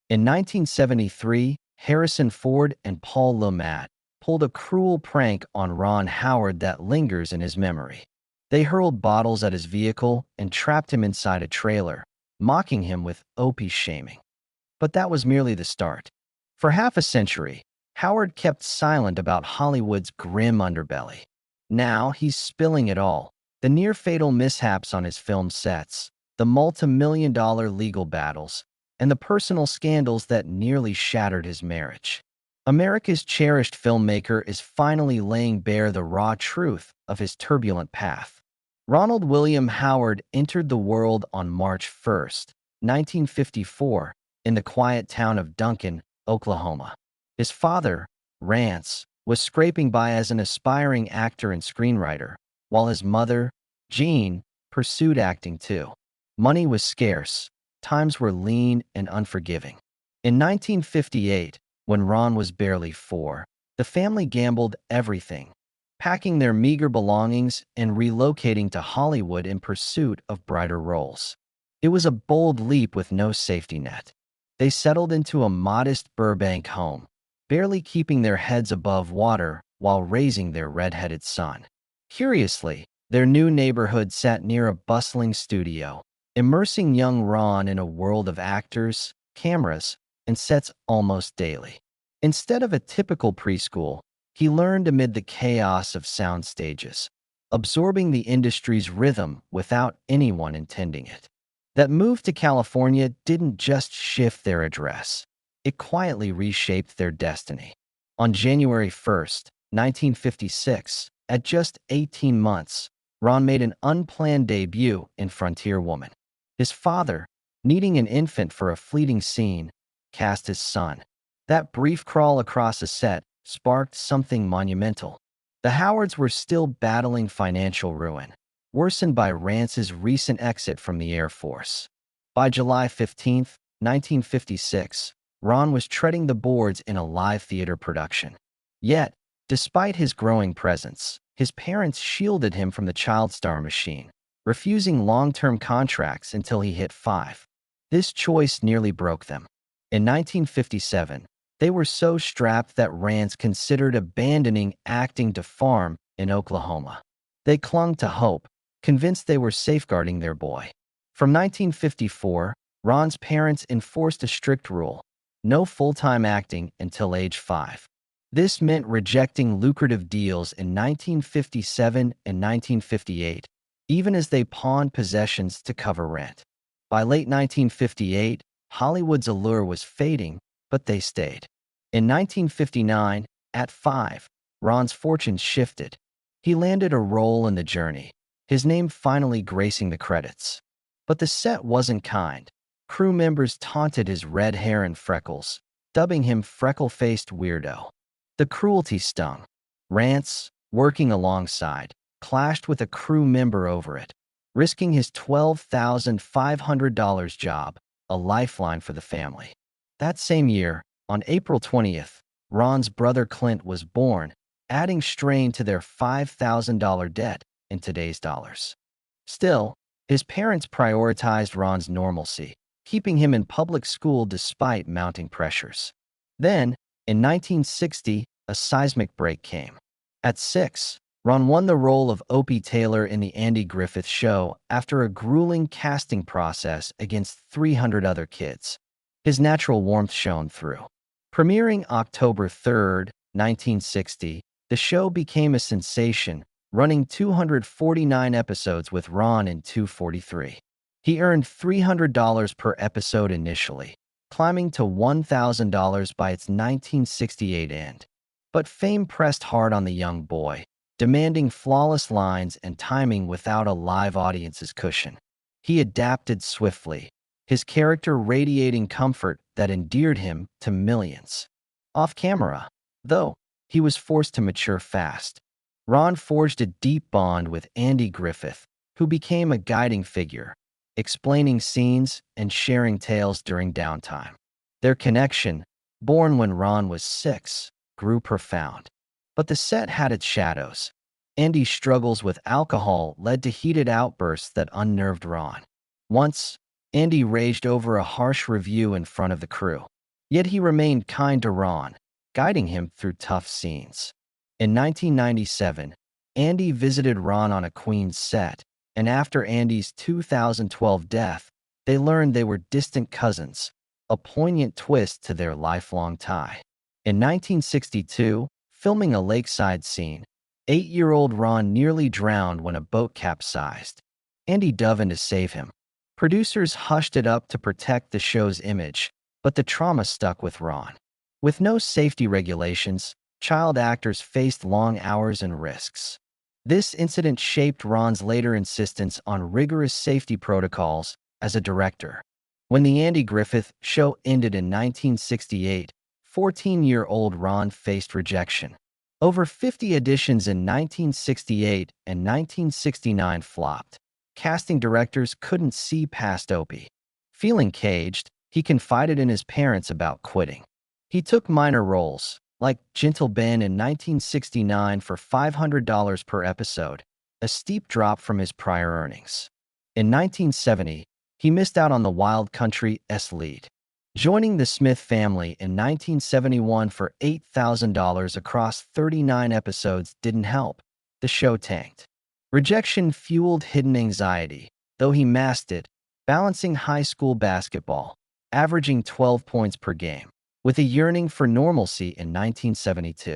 In 1973, Harrison Ford and Paul Lumet pulled a cruel prank on Ron Howard that lingers in his memory. They hurled bottles at his vehicle and trapped him inside a trailer, mocking him with opie shaming. But that was merely the start. For half a century, Howard kept silent about Hollywood's grim underbelly. Now he's spilling it all: the near-fatal mishaps on his film sets, the multi-million-dollar legal battles, and the personal scandals that nearly shattered his marriage. America's cherished filmmaker is finally laying bare the raw truth of his turbulent path. Ronald William Howard entered the world on March 1, 1954, in the quiet town of Duncan, Oklahoma. His father, Rance, was scraping by as an aspiring actor and screenwriter, while his mother, Jean, pursued acting too. Money was scarce, times were lean and unforgiving. In 1958, when Ron was barely 4, the family gambled everything, packing their meager belongings and relocating to Hollywood in pursuit of brighter roles. It was a bold leap with no safety net. They settled into a modest Burbank home, barely keeping their heads above water while raising their red-headed son. Curiously, their new neighborhood sat near a bustling studio, immersing young Ron in a world of actors, cameras, and sets almost daily. Instead of a typical preschool, he learned amid the chaos of sound stages, absorbing the industry's rhythm without anyone intending it. That move to California didn't just shift their address, it quietly reshaped their destiny. On January 1, 1956, at just 18 months, Ron made an unplanned debut in Frontier Woman. His father, needing an infant for a fleeting scene, cast his son. That brief crawl across a set sparked something monumental. The Howards were still battling financial ruin, worsened by Rance's recent exit from the Air Force. By July 15, 1956, Ron was treading the boards in a live theater production. Yet, despite his growing presence, his parents shielded him from the child star machine, refusing long-term contracts until he hit 5. This choice nearly broke them. In 1957, they were so strapped that Rance considered abandoning acting to farm in Oklahoma. They clung to hope, convinced they were safeguarding their boy. From 1954, Ron's parents enforced a strict rule: no full-time acting until age 5. This meant rejecting lucrative deals in 1957 and 1958, even as they pawned possessions to cover rent. By late 1958, Hollywood's allure was fading, but they stayed. In 1959, at 5, Ron's fortunes shifted. He landed a role in The Journey, his name finally gracing the credits. But the set wasn't kind. Crew members taunted his red hair and freckles, dubbing him freckle-faced weirdo. The cruelty stung. Rance, working alongside, clashed with a crew member over it, risking his $12,500 job, a lifeline for the family. That same year, on April 20th, Ron's brother Clint was born, adding strain to their $5,000 debt in today's dollars. Still, his parents prioritized Ron's normalcy, keeping him in public school despite mounting pressures. Then, in 1960, a seismic break came. At 6, Ron won the role of Opie Taylor in The Andy Griffith Show after a grueling casting process against 300 other kids. His natural warmth shone through. Premiering October 3, 1960, the show became a sensation, running 249 episodes with Ron in 243. He earned $300 per episode initially, climbing to $1,000 by its 1968 end. But fame pressed hard on the young boy, demanding flawless lines and timing without a live audience's cushion. He adapted swiftly, his character radiating comfort that endeared him to millions. Off camera, though, he was forced to mature fast. Ron forged a deep bond with Andy Griffith, who became a guiding figure, explaining scenes and sharing tales during downtime. Their connection, born when Ron was 6, grew profound. But the set had its shadows. Andy's struggles with alcohol led to heated outbursts that unnerved Ron. Once, Andy raged over a harsh review in front of the crew. Yet he remained kind to Ron, guiding him through tough scenes. In 1997, Andy visited Ron on a Queen's set, and after Andy's 2012 death, they learned they were distant cousins, a poignant twist to their lifelong tie. In 1962, filming a lakeside scene, 8-year-old Ron nearly drowned when a boat capsized. Andy dove in to save him. Producers hushed it up to protect the show's image, but the trauma stuck with Ron. With no safety regulations, child actors faced long hours and risks. This incident shaped Ron's later insistence on rigorous safety protocols as a director. When the Andy Griffith Show ended in 1968, 14-year-old Ron faced rejection. Over 50 editions in 1968 and 1969 flopped. Casting directors couldn't see past Opie. Feeling caged, he confided in his parents about quitting. He took minor roles, like Gentle Ben in 1969 for $500 per episode, a steep drop from his prior earnings. In 1970, he missed out on the Wild Country's lead. Joining the Smith family in 1971 for $8,000 across 39 episodes didn't help. The show tanked. Rejection fueled hidden anxiety, though he masked it, balancing high school basketball, averaging 12 points per game, with a yearning for normalcy in 1972.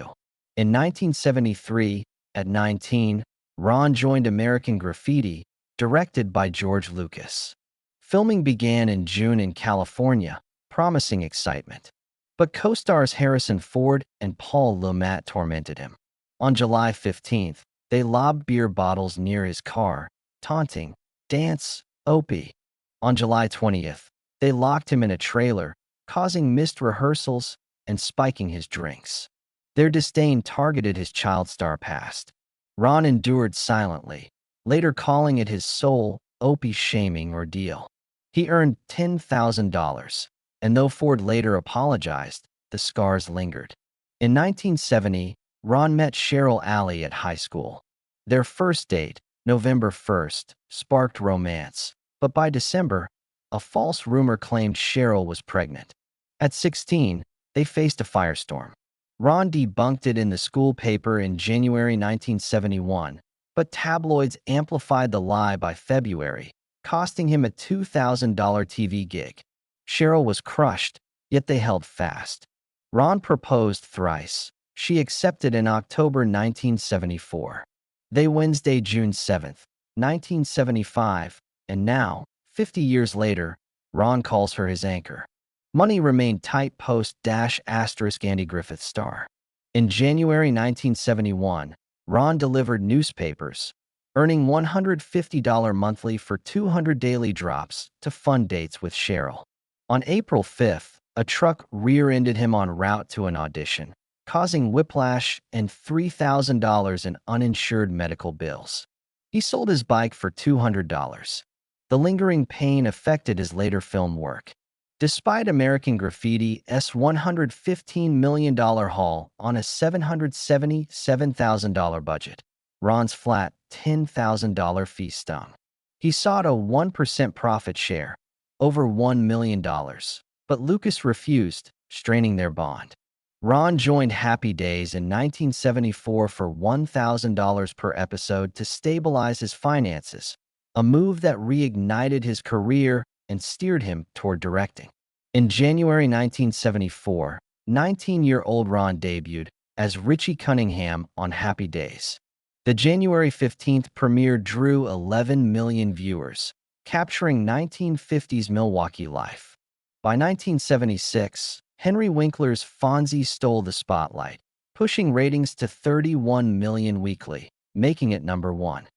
In 1973, at 19, Ron joined American Graffiti, directed by George Lucas. Filming began in June in California, promising excitement. But co-stars Harrison Ford and Paul Le Mat tormented him. On July 15th, they lobbed beer bottles near his car, taunting, "Dance, Opie." On July 20th, they locked him in a trailer, causing missed rehearsals and spiking his drinks. Their disdain targeted his child star past. Ron endured silently, later calling it his soul Opie shaming ordeal. He earned $10,000, and though Ford later apologized, the scars lingered. In 1970, Ron met Cheryl Alley at high school. Their first date, November 1st, sparked romance, but by December, a false rumor claimed Cheryl was pregnant. At 16, they faced a firestorm. Ron debunked it in the school paper in January 1971, but tabloids amplified the lie by February, costing him a $2,000 TV gig. Cheryl was crushed, yet they held fast. Ron proposed thrice. She accepted in October 1974. They Wednesday, June 7th, 1975, and now, 50 years later, Ron calls her his anchor. Money remained tight post-Andy Griffith star. In January 1971, Ron delivered newspapers, earning $150 monthly for 200 daily drops to fund dates with Cheryl. On April 5th, a truck rear-ended him en route to an audition, causing whiplash and $3,000 in uninsured medical bills. He sold his bike for $200. The lingering pain affected his later film work. Despite American Graffiti's $115 million haul on a $777,000 budget, Ron's flat $10,000 fee stung. He sought a 1% profit share, over $1 million, but Lucas refused, straining their bond. Ron joined Happy Days in 1974 for $1,000 per episode to stabilize his finances, a move that reignited his career and steered him toward directing. In January 1974, 19-year-old Ron debuted as Richie Cunningham on Happy Days. The January 15th premiere drew 11 million viewers, capturing 1950s Milwaukee life. By 1976, Henry Winkler's Fonzie stole the spotlight, pushing ratings to 31 million weekly, making it number one.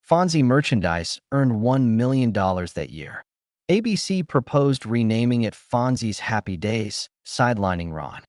Fonzie merchandise earned $1 million that year. ABC proposed renaming it Fonzie's Happy Days, sidelining Ron.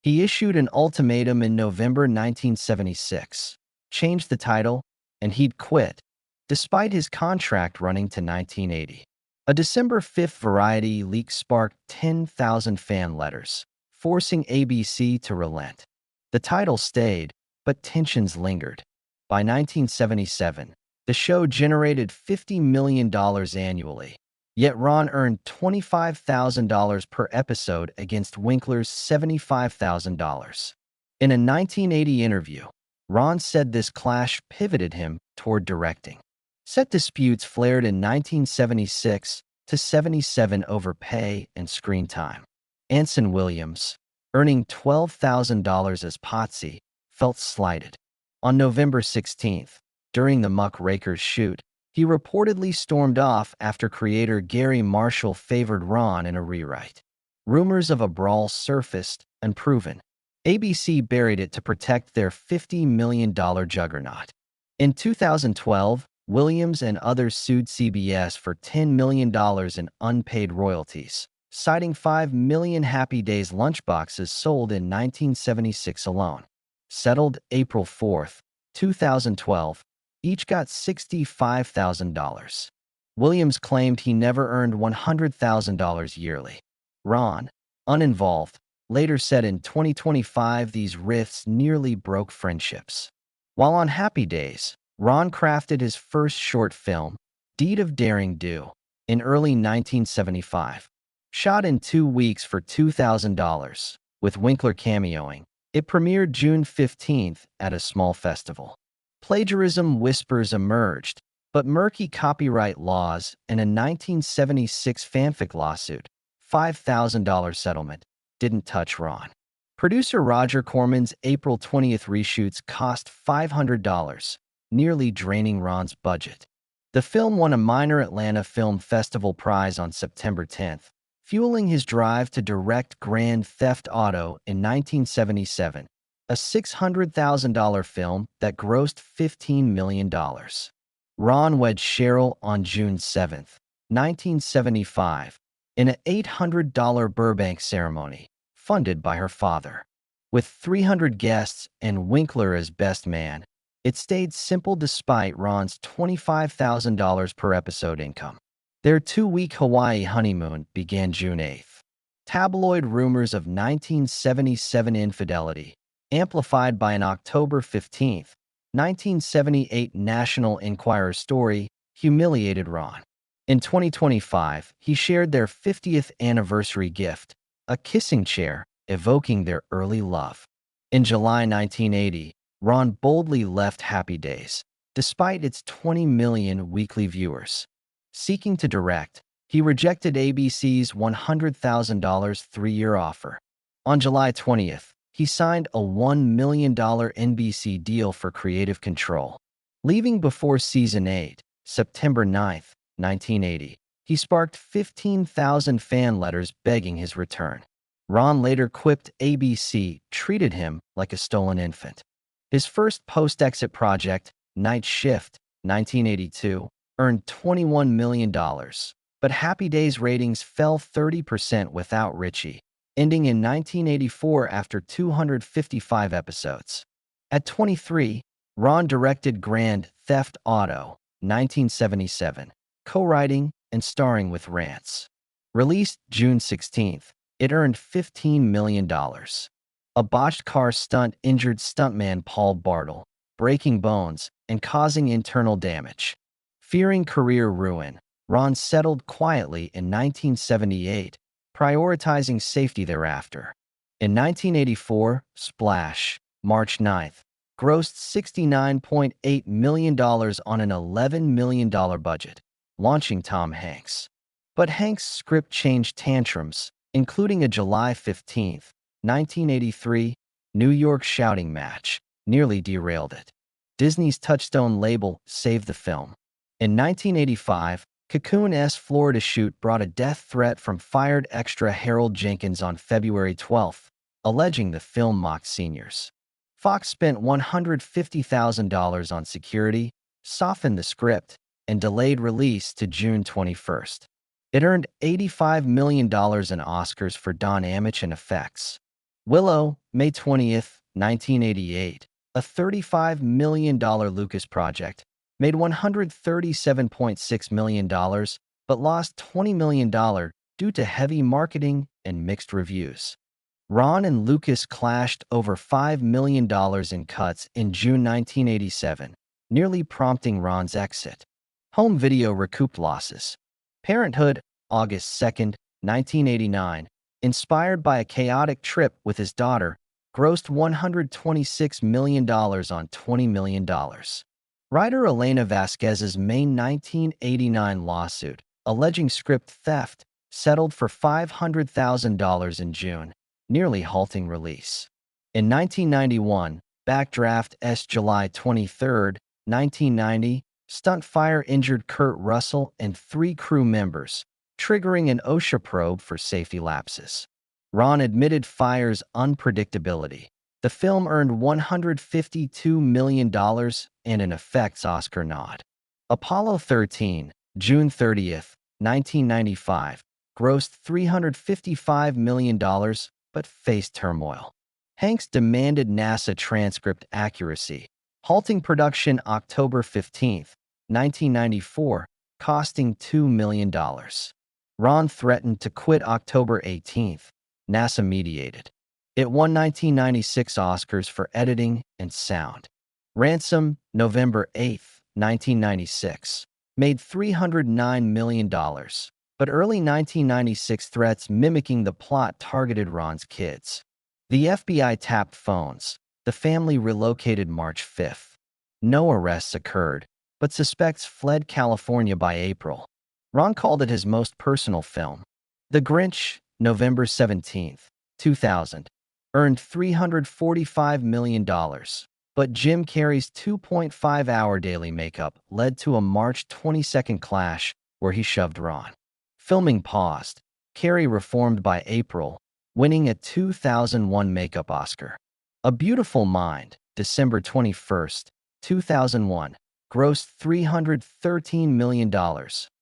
He issued an ultimatum in November 1976, changed the title, and he'd quit, despite his contract running to 1980. A December 5th Variety leak sparked 10,000 fan letters, forcing ABC to relent. The title stayed, but tensions lingered. By 1977, the show generated $50 million annually, Yet Ron earned $25,000 per episode against Winkler's $75,000. In a 1980 interview, Ron said this clash pivoted him toward directing. Set disputes flared in 1976 to 77 over pay and screen time. Anson Williams, earning $12,000 as Potsy, felt slighted. On November 16th, during the Muckrakers shoot, he reportedly stormed off after creator Gary Marshall favored Ron in a rewrite. Rumors of a brawl surfaced, unproven. ABC buried it to protect their $50 million juggernaut. In 2012, Williams and others sued CBS for $10 million in unpaid royalties, citing 5 million Happy Days lunchboxes sold in 1976 alone. Settled April 4, 2012, each got $65,000. Williams claimed he never earned $100,000 yearly. Ron, uninvolved, later said in 2025 these rifts nearly broke friendships. While on Happy Days, Ron crafted his first short film, Deed of Daring Do, in early 1975. Shot in 2 weeks for $2,000, with Winkler cameoing, it premiered June 15th at a small festival. Plagiarism whispers emerged, but murky copyright laws and a 1976 fanfic lawsuit, $5,000 settlement, didn't touch Ron. Producer Roger Corman's April 20th reshoots cost $500, nearly draining Ron's budget. The film won a minor Atlanta Film Festival prize on September 10th, fueling his drive to direct Grand Theft Auto in 1977, a $600,000 film that grossed $15 million. Ron wed Cheryl on June 7, 1975, in an $800 Burbank ceremony, funded by her father. With 300 guests and Winkler as best man, it stayed simple despite Ron's $25,000 per episode income. Their 2-week Hawaii honeymoon began June 8. Tabloid rumors of 1977 infidelity, amplified by an October 15, 1978 National Enquirer story, humiliated Ron. In 2025, he shared their 50th anniversary gift, a kissing chair, evoking their early love. In July 1980, Ron boldly left Happy Days, despite its 20 million weekly viewers. Seeking to direct, he rejected ABC's $100,000 3-year offer. On July 20th, he signed a $1 million NBC deal for creative control. Leaving before Season 8, September 9, 1980, he sparked 15,000 fan letters begging his return. Ron later quipped ABC treated him like a stolen infant. His first post-exit project, Night Shift, 1982, earned $21 million, but Happy Days ratings fell 30% without Richie, ending in 1984 after 255 episodes. At 23, Ron directed Grand Theft Auto, 1977, co-writing and starring with Rance. Released June 16th, it earned $15 million. A botched car stunt injured stuntman Paul Bartle, breaking bones and causing internal damage. Fearing career ruin, Ron settled quietly in 1978, prioritizing safety thereafter. In 1984, Splash, March 9th, grossed $69.8 million on an $11 million budget, launching Tom Hanks. But Hanks' script changed tantrums, including a July 15, 1983, New York shouting match, nearly derailed it. Disney's Touchstone label saved the film. In 1985, Cocoon's Florida shoot brought a death threat from fired extra Harold Jenkins on February 12, alleging the film mocked seniors. Fox spent $150,000 on security, softened the script, and delayed release to June 21. It earned $85 million in Oscars for Don Ameche and effects. Willow, May 20, 1988, a $35 million Lucas project, made $137.6 million, but lost $20 million due to heavy marketing and mixed reviews. Ron and Lucas clashed over $5 million in cuts in June 1987, nearly prompting Ron's exit. Home video recouped losses. Parenthood, August 2nd, 1989, inspired by a chaotic trip with his daughter, grossed $126 million on $20 million. Writer Elena Vasquez's May 1989 lawsuit, alleging script theft, settled for $500,000 in June, nearly halting release. In 1991, Backdraft's July 23, 1990, stunt fire injured Kurt Russell and 3 crew members, triggering an OSHA probe for safety lapses. Ron admitted fire's unpredictability. The film earned $152 million and an effects Oscar nod. Apollo 13, June 30th, 1995, grossed $355 million but faced turmoil. Hanks demanded NASA transcript accuracy, halting production October 15, 1994, costing $2 million. Ron threatened to quit October 18. NASA mediated. It won 1996 Oscars for editing and sound. Ransom, November 8, 1996, made $309 million, but early 1996 threats mimicking the plot targeted Ron's kids. The FBI tapped phones. The family relocated March 5. No arrests occurred, but suspects fled California by April. Ron called it his most personal film. The Grinch, November 17, 2000, earned $345 million, but Jim Carrey's 2.5-hour daily makeup led to a March 22 clash where he shoved Ron. Filming paused. Carrey reformed by April, winning a 2001 makeup Oscar. A Beautiful Mind, December 21, 2001, grossed $313 million,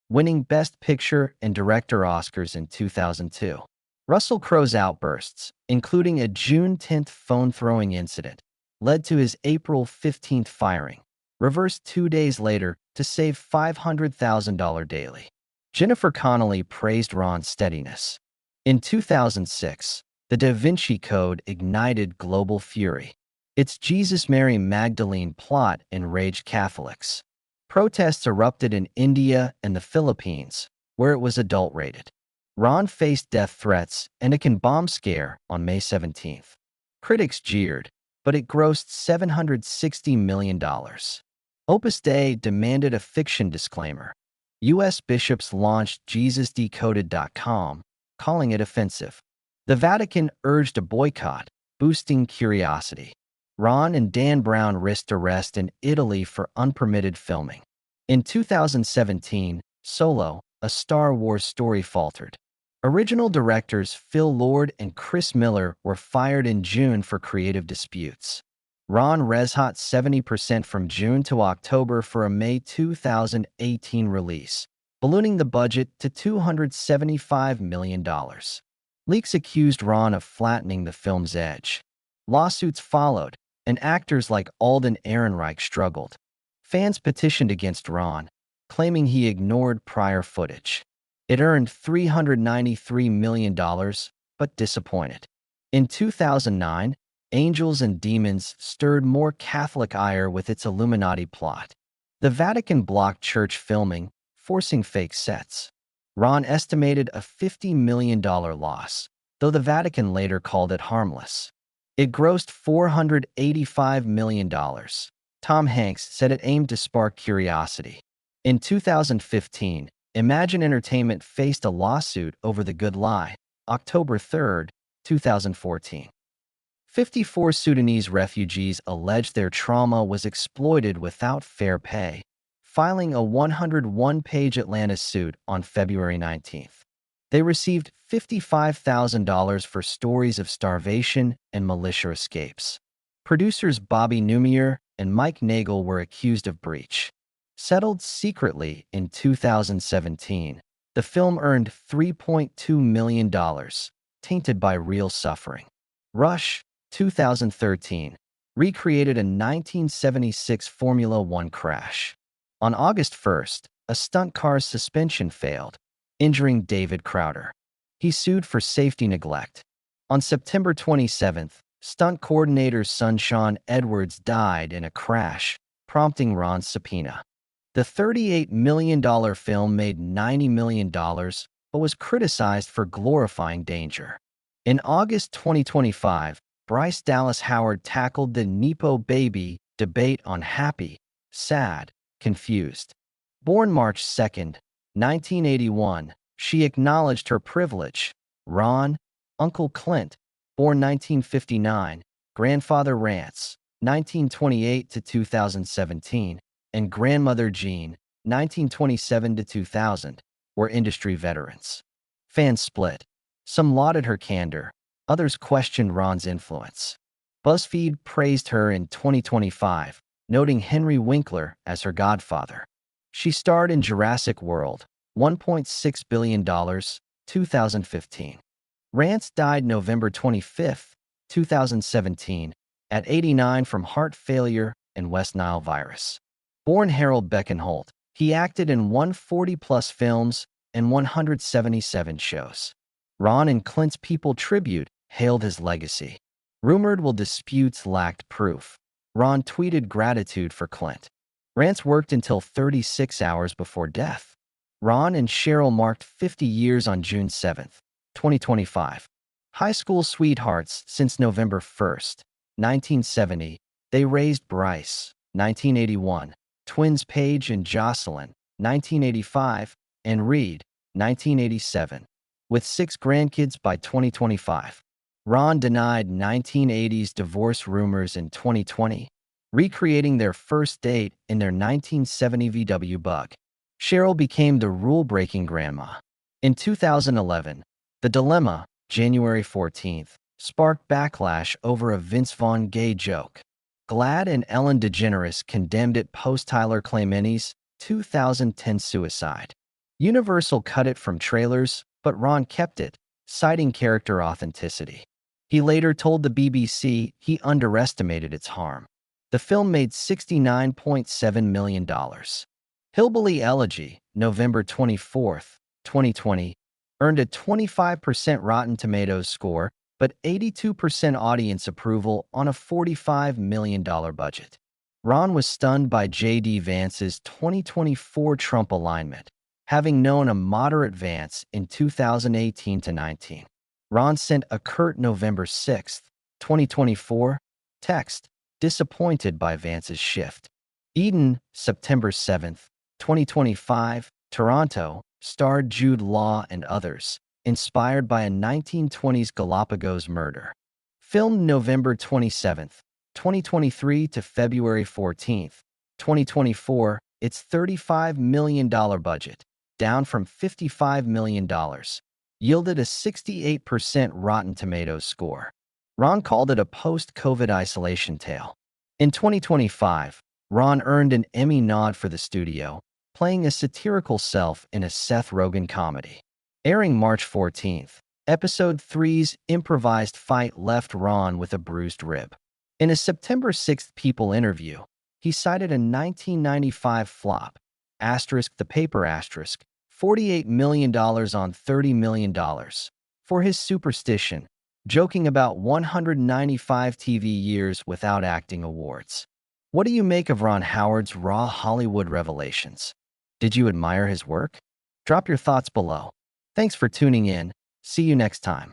winning Best Picture and Director Oscars in 2002. Russell Crowe's outbursts, including a June 10 phone-throwing incident, led to his April 15 firing, reversed 2 days later to save $500,000 daily. Jennifer Connelly praised Ron's steadiness. In 2006, the Da Vinci Code ignited global fury. Its Jesus Mary Magdalene plot enraged Catholics. Protests erupted in India and the Philippines, where it was adult-rated. Ron faced death threats and a bomb scare on May 17. Critics jeered, but it grossed $760 million. Opus Dei demanded a fiction disclaimer. U.S. bishops launched JesusDecoded.com, calling it offensive. The Vatican urged a boycott, boosting curiosity. Ron and Dan Brown risked arrest in Italy for unpermitted filming. In 2017, Solo, a Star Wars story faltered. Original directors Phil Lord and Chris Miller were fired in June for creative disputes. Ron reshot 70% from June to October for a May 2018 release, ballooning the budget to $275 million. Leaks accused Ron of flattening the film's edge. Lawsuits followed, and actors like Alden Ehrenreich struggled. Fans petitioned against Ron, claiming he ignored prior footage. It earned $393 million, but disappointed. In 2009, Angels and Demons stirred more Catholic ire with its Illuminati plot. The Vatican blocked church filming, forcing fake sets. Ron estimated a $50 million loss, though the Vatican later called it harmless. It grossed $485 million. Tom Hanks said it aimed to spark curiosity. In 2015, Imagine Entertainment faced a lawsuit over The Good Lie, October 3, 2014. 54 Sudanese refugees alleged their trauma was exploited without fair pay, filing a 101-page Atlanta suit on February 19. They received $55,000 for stories of starvation and militia escapes. Producers Bobby Newmier and Mike Nagel were accused of breach. Settled secretly in 2017, the film earned $3.2 million, tainted by real suffering. Rush, 2013, recreated a 1976 Formula One crash. On August 1st, a stunt car's suspension failed, injuring David Crowder. He sued for safety neglect. On September 27th, stunt coordinator's son Sean Edwards died in a crash, prompting Ron's subpoena. The $38 million film made $90 million, but but was criticized for glorifying danger. In August 2025, Bryce Dallas Howard tackled the Nepo baby debate on happy, sad, confused. Born March 2, 1981, she acknowledged her privilege. Ron, Uncle Clint, born 1959, Grandfather Rance, 1928 to 2017, and Grandmother Jean, 1927 to 2000, were industry veterans. Fans split. Some lauded her candor, others questioned Ron's influence. BuzzFeed praised her in 2025, noting Henry Winkler as her godfather. She starred in Jurassic World, $1.6 billion, 2015. Rance died November 25, 2017, at 89 from heart failure and West Nile virus. Born Harold Beckenholt, he acted in 140-plus films and 177 shows. Ron and Clint's People tribute hailed his legacy. Rumored while disputes lacked proof, Ron tweeted gratitude for Clint. Rance worked until 36 hours before death. Ron and Cheryl marked 50 years on June 7, 2025. High school sweethearts since November 1, 1970, they raised Bryce, 1981, twins Paige and Jocelyn, 1985, and Reed, 1987. With 6 grandkids by 2025. Ron denied 1980s divorce rumors in 2020, recreating their first date in their 1970 VW Bug. Cheryl became the rule-breaking grandma. In 2011, The Dilemma, January 14th, sparked backlash over a Vince Vaughn gay joke. Glad and Ellen DeGeneres condemned it post-Tyler Clementi's 2010 suicide. Universal cut it from trailers, but Ron kept it, citing character authenticity. He later told the BBC he underestimated its harm. The film made $69.7 million. Hillbilly Elegy, November 24, 2020, earned a 25% Rotten Tomatoes score, but 82% audience approval on a $45 million budget. Ron was stunned by J.D. Vance's 2024 Trump alignment, having known a moderate Vance in 2018 to 19. Ron sent a curt November 6, 2024, text, disappointed by Vance's shift. Eden, September 7, 2025, Toronto, starred Jude Law and others, inspired by a 1920s Galapagos murder. Filmed November 27, 2023 to February 14, 2024, its $35 million budget, down from $55 million, yielded a 68% Rotten Tomatoes score. Ron called it a post-COVID isolation tale. In 2025, Ron earned an Emmy nod for The Studio, playing a satirical self in a Seth Rogen comedy. Airing March 14th, Episode 3's improvised fight left Ron with a bruised rib. In a September 6th People interview, he cited a 1995 flop, The Paper, $48 million on $30 million, for his superstition, joking about 195 TV years without acting awards. What do you make of Ron Howard's raw Hollywood revelations? Did you admire his work? Drop your thoughts below. Thanks for tuning in. See you next time.